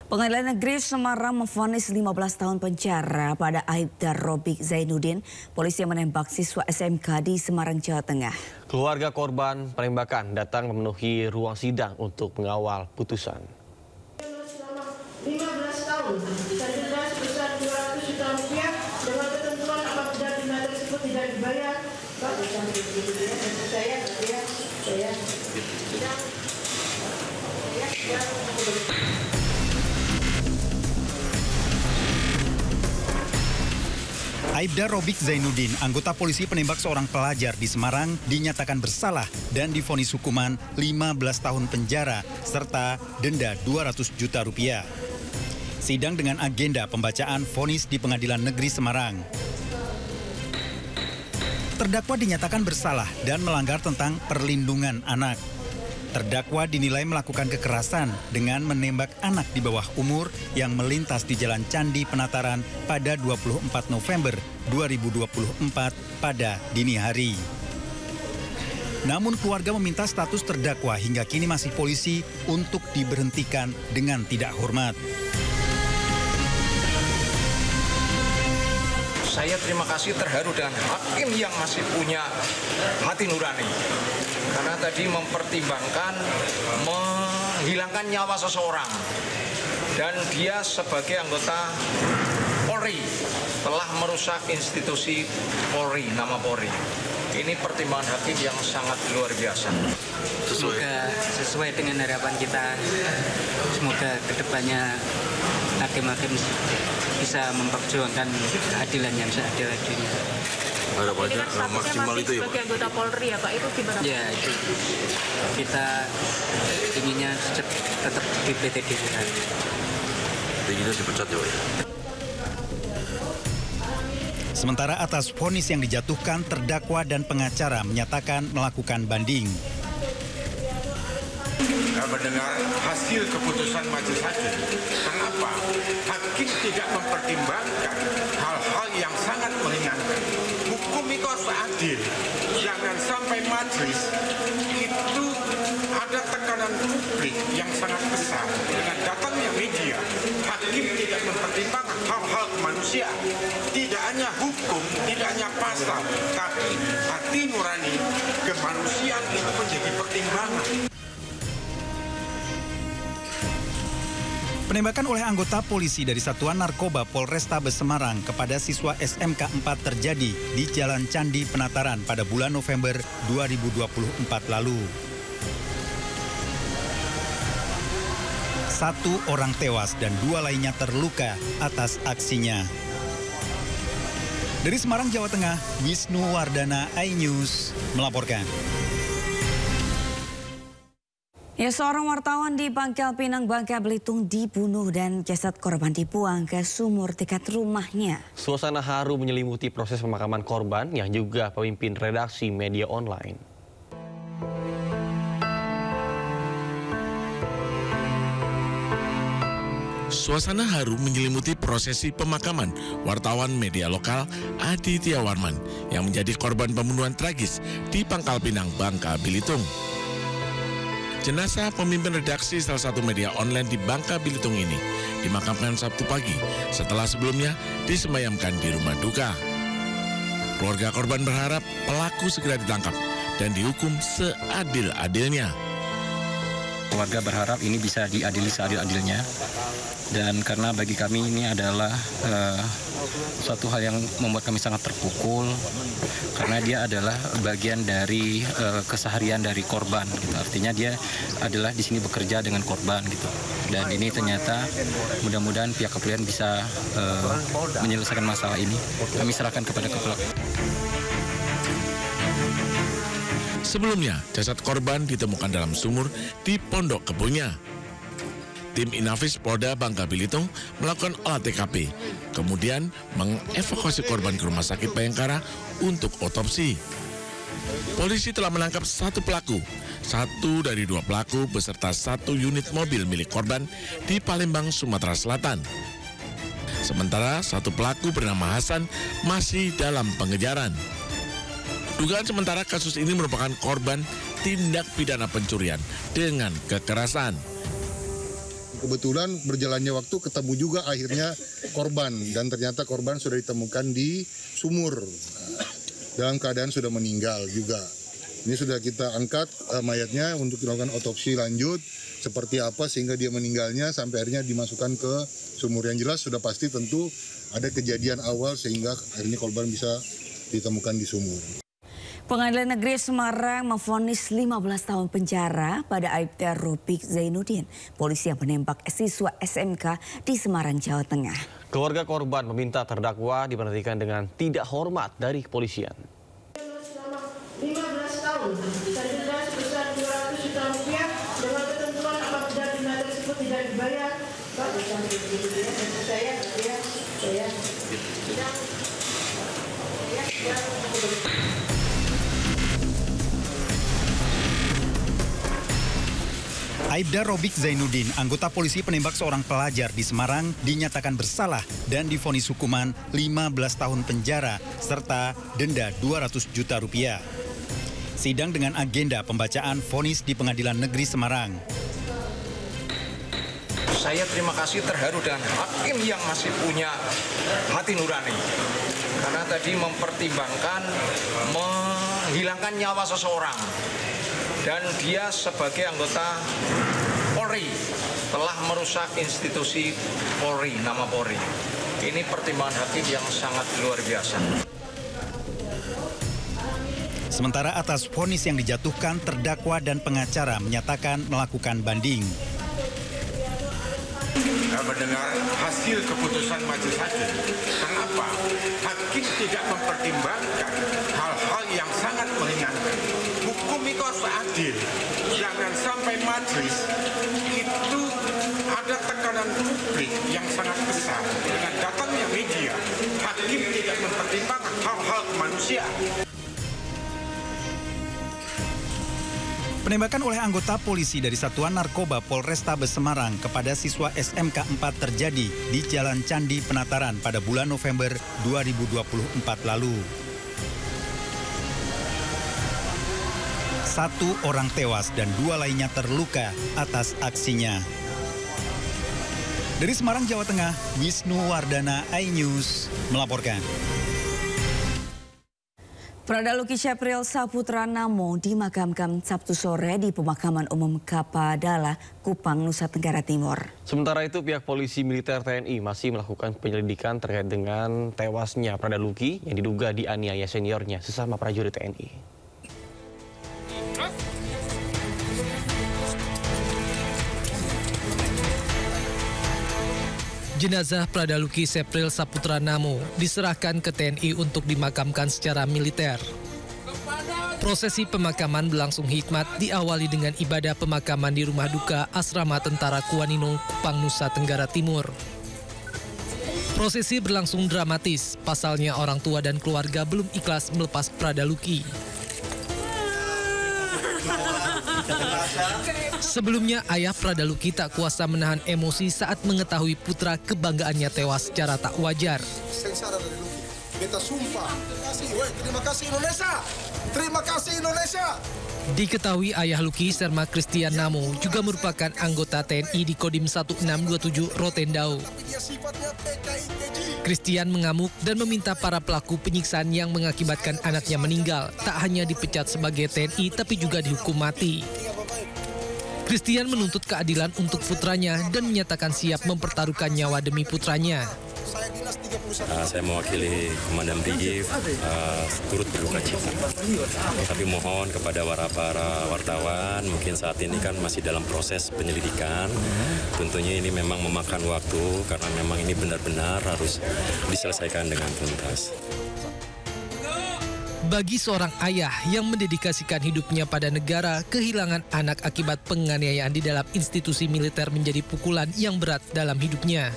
Pengadilan Negeri Semarang memvonis 15 tahun penjara pada Aibda Robik Zainuddin, polisi yang menembak siswa SMK di Semarang, Jawa Tengah. Keluarga korban penembakan datang memenuhi ruang sidang untuk mengawal putusan. 15 tahun dan denda sebesar 200 juta rupiah dengan ketentuan apabila denda tersebut tidak dibayar. Aibda Robik Zainuddin, anggota polisi penembak seorang pelajar di Semarang, dinyatakan bersalah dan divonis hukuman 15 tahun penjara serta denda 200 juta rupiah. Sidang dengan agenda pembacaan vonis di Pengadilan Negeri Semarang. Terdakwa dinyatakan bersalah dan melanggar tentang perlindungan anak. Terdakwa dinilai melakukan kekerasan dengan menembak anak di bawah umur yang melintas di Jalan Candi Penataran pada 24 November 2024 pada dini hari. Namun keluarga meminta status terdakwa hingga kini masih polisi untuk diberhentikan dengan tidak hormat. Saya terima kasih terharu dengan hakim yang masih punya hati nurani. Karena tadi mempertimbangkan menghilangkan nyawa seseorang. Dan dia sebagai anggota Polri telah merusak institusi Polri, nama Polri. Ini pertimbangan hakim yang sangat luar biasa. Semoga sesuai dengan harapan kita. Semoga kedepannya hakim-hakim bisa memperjuangkan keadilan yang seadil-adilnya. Harapannya maksimal itu ya, Pak? Sebagai anggota Polri ya Pak, itu gimana? Ya, itu kita inginnya tetap di PTD. Inginnya dipecat ya, Pak? Sementara atas vonis yang dijatuhkan, terdakwa dan pengacara menyatakan melakukan banding. Mendengar hasil keputusan majelis hakim, kenapa hakim tidak mempertimbangkan hal-hal yang sangat meringankan? Hukum itu harus adil. Jangan sampai majelis itu ada tekanan publik yang sangat besar dengan datangnya media. Hakim tidak mempertimbangkan hal-hal kemanusiaan. Tidak hanya hukum, tidak hanya pasal, tapi hati nurani kemanusiaan itu menjadi pertimbangan. Penembakan oleh anggota polisi dari Satuan Narkoba Polrestabes Semarang kepada siswa SMK 4 terjadi di Jalan Candi Penataran pada bulan November 2024 lalu. 1 orang tewas dan 2 lainnya terluka atas aksinya. Dari Semarang, Jawa Tengah, Wisnu Wardana, iNews melaporkan. Ya, seorang wartawan di Pangkal Pinang, Bangka Belitung dibunuh dan jasad korban dibuang ke sumur dekat rumahnya. Suasana haru menyelimuti proses pemakaman korban yang juga pemimpin redaksi media online. Suasana haru menyelimuti prosesi pemakaman wartawan media lokal Aditya Warman yang menjadi korban pembunuhan tragis di Pangkal Pinang, Bangka Belitung. Jenazah pemimpin redaksi salah satu media online di Bangka Belitung ini dimakamkan Sabtu pagi setelah sebelumnya disemayamkan di rumah duka. Keluarga korban berharap pelaku segera ditangkap dan dihukum seadil-adilnya. Keluarga berharap ini bisa diadili seadil-adilnya, dan karena bagi kami ini adalah suatu hal yang membuat kami sangat terpukul karena dia adalah bagian dari keseharian dari korban gitu. Artinya dia adalah di sini bekerja dengan korban gitu. Dan ini ternyata mudah-mudahan pihak kepolisian bisa menyelesaikan masalah ini. Kami serahkan kepada kepolisian. Sebelumnya, jasad korban ditemukan dalam sumur di pondok kebunnya. Tim Inafis Polda Bangka Belitung melakukan olah TKP, kemudian mengevakuasi korban ke Rumah Sakit Bayangkara untuk otopsi. Polisi telah menangkap 1 pelaku, 1 dari 2 pelaku beserta 1 unit mobil milik korban di Palembang, Sumatera Selatan. Sementara 1 pelaku bernama Hasan masih dalam pengejaran. Dugaan sementara kasus ini merupakan korban tindak pidana pencurian dengan kekerasan. kebetulan berjalannya waktu ketemu juga akhirnya korban, dan ternyata korban sudah ditemukan di sumur dalam keadaan sudah meninggal juga. Ini sudah kita angkat mayatnya untuk dilakukan otopsi lanjut seperti apa sehingga dia meninggalnya sampai akhirnya dimasukkan ke sumur. Yang jelas sudah pasti tentu ada kejadian awal sehingga akhirnya korban bisa ditemukan di sumur. Pengadilan Negeri Semarang memvonis 15 tahun penjara pada Aibda Robik Zainuddin, polisi yang menembak siswa SMK di Semarang, Jawa Tengah. Keluarga korban meminta terdakwa diberhentikan dengan tidak hormat dari kepolisian. 15 tahun dan denda sebesar 200 juta rupiah dengan ketentuan apabila denda tersebut tidak dibayar. Pak, Aibda Robik Zainuddin, anggota polisi penembak seorang pelajar di Semarang, dinyatakan bersalah dan divonis hukuman 15 tahun penjara serta denda 200 juta rupiah. Sidang dengan agenda pembacaan vonis di Pengadilan Negeri Semarang. Saya terima kasih terharu dengan hakim yang masih punya hati nurani. Karena tadi mempertimbangkan menghilangkan nyawa seseorang. Dan dia sebagai anggota Polri telah merusak institusi Polri, nama Polri. Ini pertimbangan hakim yang sangat luar biasa. Sementara atas vonis yang dijatuhkan, terdakwa dan pengacara menyatakan melakukan banding. Mendengar hasil keputusan majelis hakim. Kenapa? Hakim tidak mempertimbangkan hal-hal yang sangat meringankan. Hukum itu harus adil. Jangan sampai majelis itu ada tekanan publik yang sangat besar. Dengan datangnya media, hakim tidak mempertimbangkan hal-hal kemanusiaan. Penembakan oleh anggota polisi dari Satuan Narkoba Polrestabes Semarang kepada siswa SMK 4 terjadi di Jalan Candi Penataran pada bulan November 2024 lalu. 1 orang tewas dan 2 lainnya terluka atas aksinya. Dari Semarang, Jawa Tengah, Wisnu Wardana, iNews melaporkan. Pradaluki Syapril Saputra Namo dimakamkan Sabtu sore di Pemakaman Umum Kapadala, Kupang, Nusa Tenggara Timur. Sementara itu pihak polisi militer TNI masih melakukan penyelidikan terkait dengan tewasnya Pradaluki yang diduga dianiaya seniornya sesama prajurit TNI. Jenazah Pradaluki Syapril Saputra Namo diserahkan ke TNI untuk dimakamkan secara militer. Prosesi pemakaman berlangsung hikmat diawali dengan ibadah pemakaman di rumah duka Asrama Tentara Kuanino, Kupang, Nusa Tenggara Timur. Prosesi berlangsung dramatis, pasalnya orang tua dan keluarga belum ikhlas melepas Pradaluki. Sebelumnya, ayah Pradaluki tak kuasa menahan emosi saat mengetahui putra kebanggaannya tewas secara tak wajar. Sengsara dari Luki. Kita sumpah. Terima kasih Indonesia. Terima kasih Indonesia. Diketahui ayah Luki, Serma Christian Namo, juga merupakan anggota TNI di Kodim 1627 Rotendao. Christian mengamuk dan meminta para pelaku penyiksaan yang mengakibatkan anaknya meninggal tak hanya dipecat sebagai TNI tapi juga dihukum mati. Christian menuntut keadilan untuk putranya dan menyatakan siap mempertaruhkan nyawa demi putranya. Saya mewakili Komandan Brigif turut berduka cita. Tapi mohon kepada para wartawan, mungkin saat ini kan masih dalam proses penyelidikan. Tentunya ini memang memakan waktu karena memang ini benar-benar harus diselesaikan dengan tuntas. Bagi seorang ayah yang mendedikasikan hidupnya pada negara, kehilangan anak akibat penganiayaan di dalam institusi militer menjadi pukulan yang berat dalam hidupnya.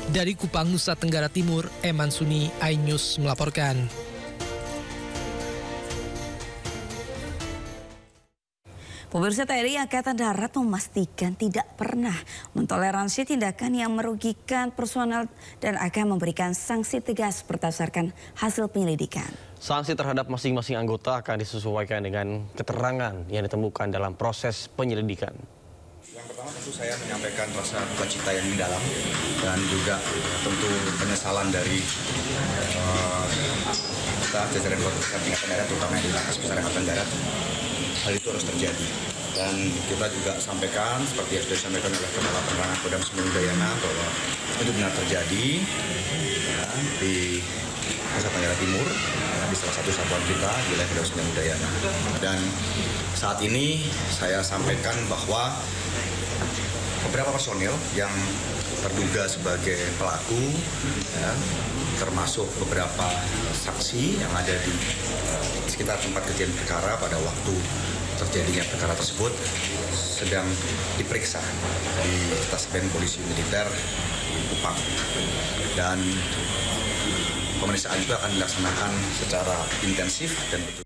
Dari Kupang, Nusa Tenggara Timur, Eman Suni, iNews melaporkan. Pemirsa, TNI Angkatan Darat memastikan tidak pernah mentoleransi tindakan yang merugikan personel dan akan memberikan sanksi tegas berdasarkan hasil penyelidikan. Sanksi terhadap masing-masing anggota akan disesuaikan dengan keterangan yang ditemukan dalam proses penyelidikan. Yang pertama Tentu saya menyampaikan rasa duka cita yang mendalam dan juga tentu penyesalan dari kita jajaran keluarga Angkatan Darat, terutama yang di Markas Besar Angkatan Darat. Hal itu harus terjadi. Dan kita juga sampaikan, seperti yang sudah disampaikan oleh Kepala Penerangan Kodam Semeru Udayana, bahwa itu benar terjadi ya, di Nusa Tenggara Timur, ya, di salah satu satuan kita di wilayah Kodam Semeru Udayana. Dan saat ini saya sampaikan bahwa beberapa personil yang terduga sebagai pelaku, ya, termasuk beberapa saksi yang ada di sekitar tempat kejadian perkara pada waktu terjadinya perkara tersebut sedang diperiksa di Taspen Polisi Militer Kupang, dan pemeriksaan juga akan dilaksanakan secara intensif dan betul.